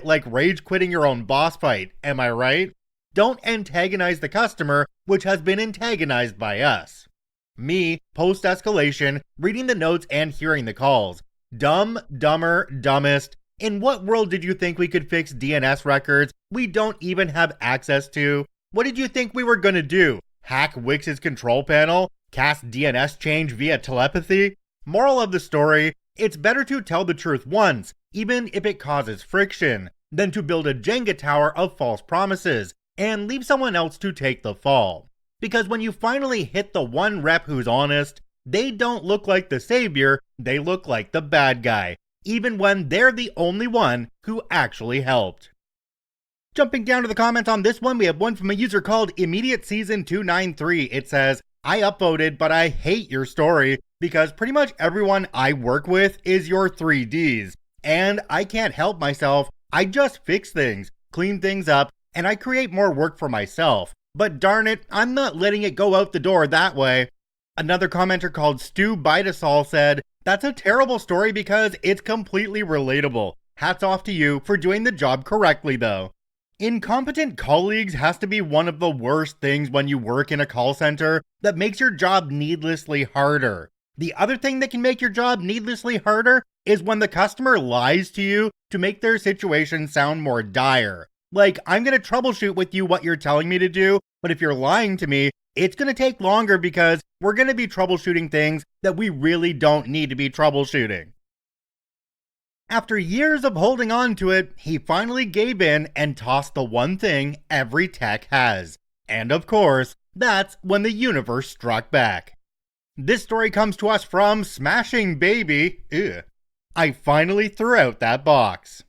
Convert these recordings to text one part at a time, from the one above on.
Like rage quitting your own boss fight, am I right? Don't antagonize the customer, which has been antagonized by us. Me, post escalation, reading the notes and hearing the calls. Dumb, dumber, dumbest. In what world did you think we could fix DNS records we don't even have access to? What did you think we were gonna do? Hack Wix's control panel? Cast DNS change via telepathy? Moral of the story, it's better to tell the truth once, even if it causes friction, than to build a Jenga tower of false promises and leave someone else to take the fall. Because when you finally hit the one rep who's honest, they don't look like the savior, they look like the bad guy, even when they're the only one who actually helped. Jumping down to the comments on this one, we have one from a user called Immediate Season 293. It says, I upvoted, but I hate your story because pretty much everyone I work with is your 3Ds. And I can't help myself. I just fix things, clean things up, and I create more work for myself. But darn it, I'm not letting it go out the door that way. Another commenter called Stu Bidasol said, that's a terrible story because it's completely relatable. Hats off to you for doing the job correctly though. Incompetent colleagues has to be one of the worst things when you work in a call center that makes your job needlessly harder. The other thing that can make your job needlessly harder is when the customer lies to you to make their situation sound more dire. Like, I'm gonna troubleshoot with you what you're telling me to do, but if you're lying to me, it's gonna take longer because we're gonna be troubleshooting things that we really don't need to be troubleshooting. After years of holding on to it, he finally gave in and tossed the one thing every tech has. And of course, that's when the universe struck back. This story comes to us from Smashing Baby. Ugh. I finally threw out that box.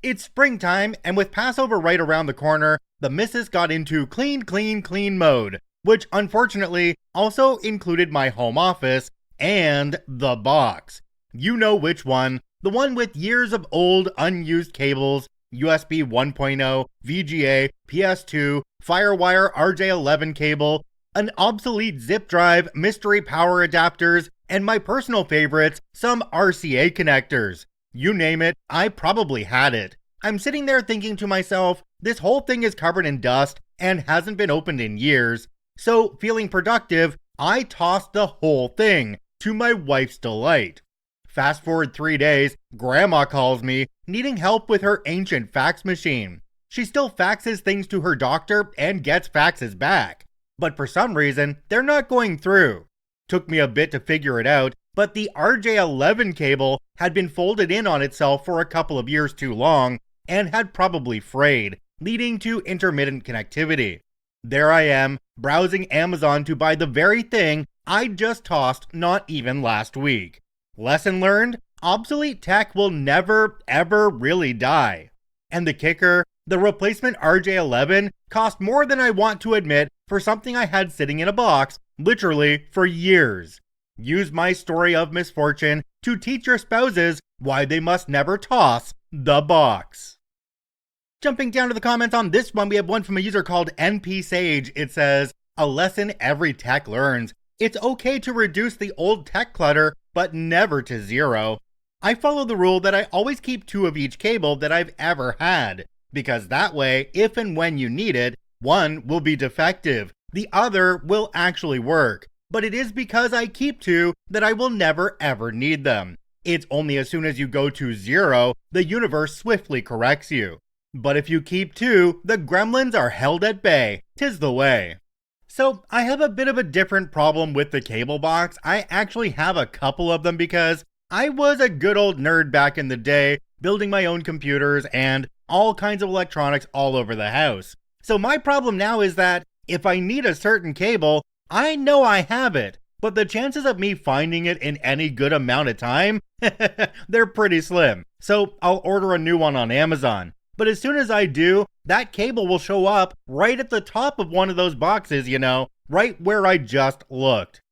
It's springtime, and with Passover right around the corner, the missus got into clean, clean, clean mode, which unfortunately also included my home office and the box. You know which one. The one with years of old, unused cables, USB 1.0, VGA, PS2, Firewire RJ11 cable, an obsolete zip drive, mystery power adapters, and my personal favorites, some RCA connectors. You name it, I probably had it. I'm sitting there thinking to myself, this whole thing is covered in dust and hasn't been opened in years. So, feeling productive, I tossed the whole thing, to my wife's delight. Fast forward 3 days, Grandma calls me, needing help with her ancient fax machine. She still faxes things to her doctor and gets faxes back. But for some reason, they're not going through. Took me a bit to figure it out, but the RJ11 cable had been folded in on itself for a couple of years too long and had probably frayed, leading to intermittent connectivity. There I am, browsing Amazon to buy the very thing I just tossed not even last week. Lesson learned, obsolete tech will never, ever really die. And the kicker, the replacement RJ11 cost more than I want to admit for something I had sitting in a box, literally for years. Use my story of misfortune to teach your spouses why they must never toss the box. Jumping down to the comments on this one, we have one from a user called NP Sage. It says, a lesson every tech learns. It's okay to reduce the old tech clutter, but never to zero. I follow the rule that I always keep 2 of each cable that I've ever had, because that way, if and when you need it, one will be defective, the other will actually work. But it is because I keep 2 that I will never ever need them. It's only as soon as you go to 0, the universe swiftly corrects you. But if you keep 2, the gremlins are held at bay. 'Tis the way. So, I have a bit of a different problem with the cable box. I actually have a couple of them because I was a good old nerd back in the day, building my own computers and all kinds of electronics all over the house. So my problem now is that if I need a certain cable, I know I have it, but the chances of me finding it in any good amount of time, they're pretty slim. So I'll order a new one on Amazon. But as soon as I do, that cable will show up right at the top of one of those boxes, you know, right where I just looked.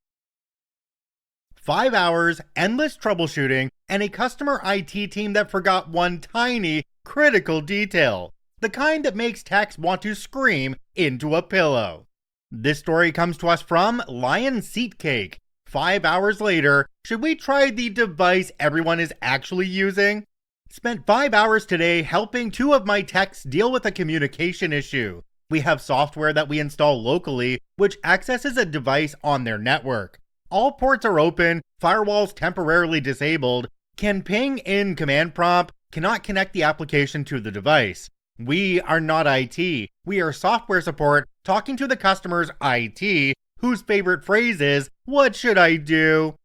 5 hours, endless troubleshooting, and a customer IT team that forgot one tiny, critical detail. The kind that makes techs want to scream into a pillow. This story comes to us from Lion Seat Cake. 5 hours later, should we try the device everyone is actually using? Spent 5 hours today helping 2 of my techs deal with a communication issue. We have software that we install locally, which accesses a device on their network. All ports are open, firewalls temporarily disabled, can ping in command prompt, cannot connect the application to the device. We are not IT. We are software support talking to the customer's IT, whose favorite phrase is, "What should I do?"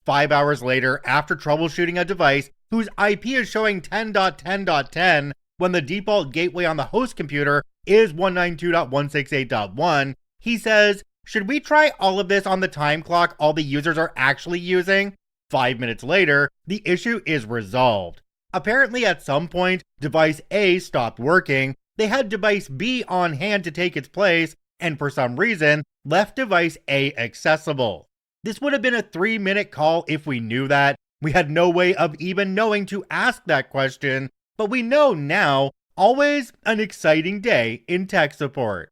5 hours later, after troubleshooting a device whose IP is showing 10.10.10 when the default gateway on the host computer is 192.168.1, he says, "Should we try all of this on the time clock all the users are actually using?" 5 minutes later, the issue is resolved. Apparently at some point, device A stopped working, they had device B on hand to take its place, and for some reason, left device A accessible. This would have been a 3-minute call if we knew that. We had no way of even knowing to ask that question, but we know now. Always an exciting day in tech support.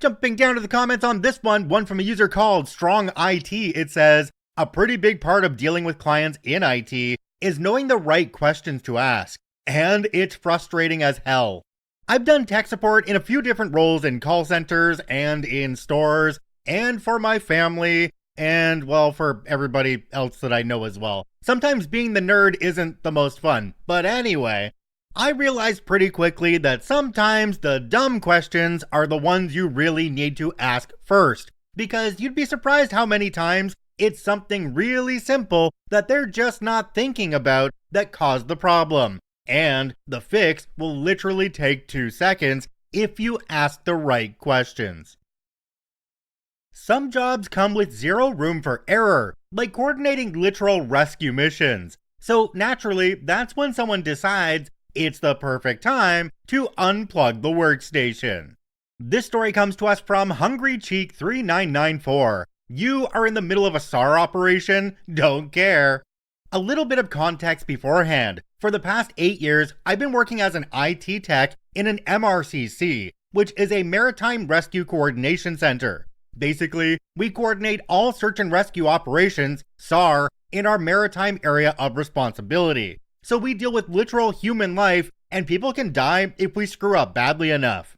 Jumping down to the comments on this one from a user called Strong IT, it says, "A pretty big part of dealing with clients in IT is knowing the right questions to ask, and it's frustrating as hell. I've done tech support in a few different roles in call centers and in stores, and for my family, and well, for everybody else that I know as well. Sometimes being the nerd isn't the most fun, but anyway, I realized pretty quickly that sometimes the dumb questions are the ones you really need to ask first, because you'd be surprised how many times it's something really simple that they're just not thinking about that caused the problem. And the fix will literally take 2 seconds if you ask the right questions. Some jobs come with zero room for error, like coordinating literal rescue missions. So naturally, that's when someone decides it's the perfect time to unplug the workstation. This story comes to us from Hungry Cheek 3994. You are in the middle of a SAR operation? Don't care. A little bit of context beforehand. For the past 8 years, I've been working as an IT tech in an MRCC, which is a Maritime Rescue Coordination Center. Basically, we coordinate all search and rescue operations, SAR, in our maritime area of responsibility. So we deal with literal human life, and people can die if we screw up badly enough.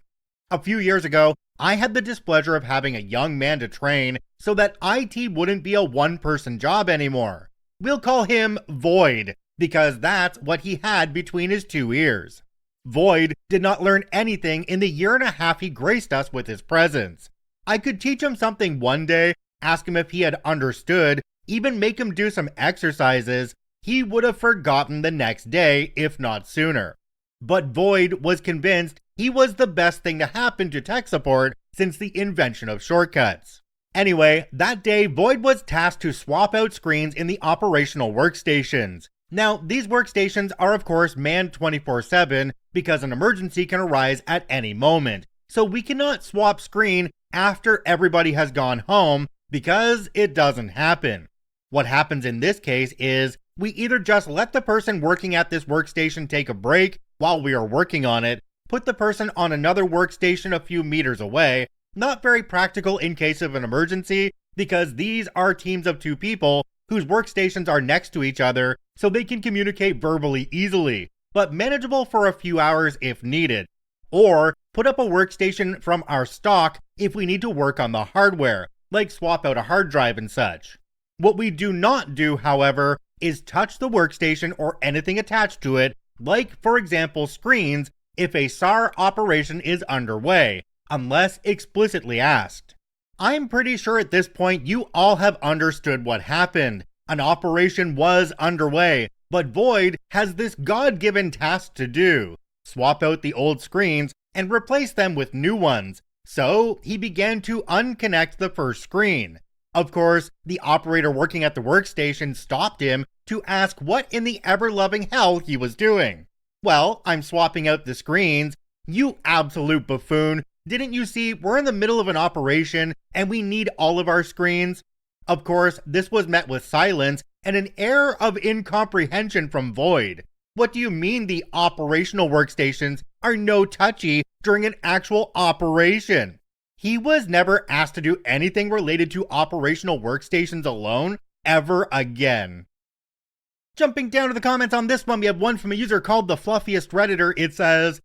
A few years ago, I had the displeasure of having a young man to train so that IT wouldn't be a one-person job anymore. We'll call him Void, because that's what he had between his 2 ears. Void did not learn anything in the year and a half he graced us with his presence. I could teach him something one day, ask him if he had understood, even make him do some exercises. He would have forgotten the next day, if not sooner. But Void was convinced he was the best thing to happen to tech support since the invention of shortcuts. Anyway, that day Void was tasked to swap out screens in the operational workstations. Now, these workstations are of course manned 24/7 because an emergency can arise at any moment. So we cannot swap screen after everybody has gone home because it doesn't happen. What happens in this case is we either just let the person working at this workstation take a break while we are working on it, put the person on another workstation a few meters away, not very practical in case of an emergency because these are teams of 2 people whose workstations are next to each other so they can communicate verbally easily, but manageable for a few hours if needed. Or put up a workstation from our stock if we need to work on the hardware, like swap out a hard drive and such. What we do not do, however, is touch the workstation or anything attached to it, like for example screens, if a SAR operation is underway, unless explicitly asked. I'm pretty sure at this point you all have understood what happened. An operation was underway, but Void has this God-given task to do: swap out the old screens and replace them with new ones. So he began to unconnect the first screen. Of course, the operator working at the workstation stopped him to ask what in the ever-loving hell he was doing. "Well, I'm swapping out the screens." "You absolute buffoon. Didn't you see we're in the middle of an operation and we need all of our screens?" Of course, this was met with silence and an air of incomprehension from Void. What do you mean the operational workstations are no touchy during an actual operation? He was never asked to do anything related to operational workstations alone ever again. Jumping down to the comments on this one, we have one from a user called the Fluffiest Redditor. It says,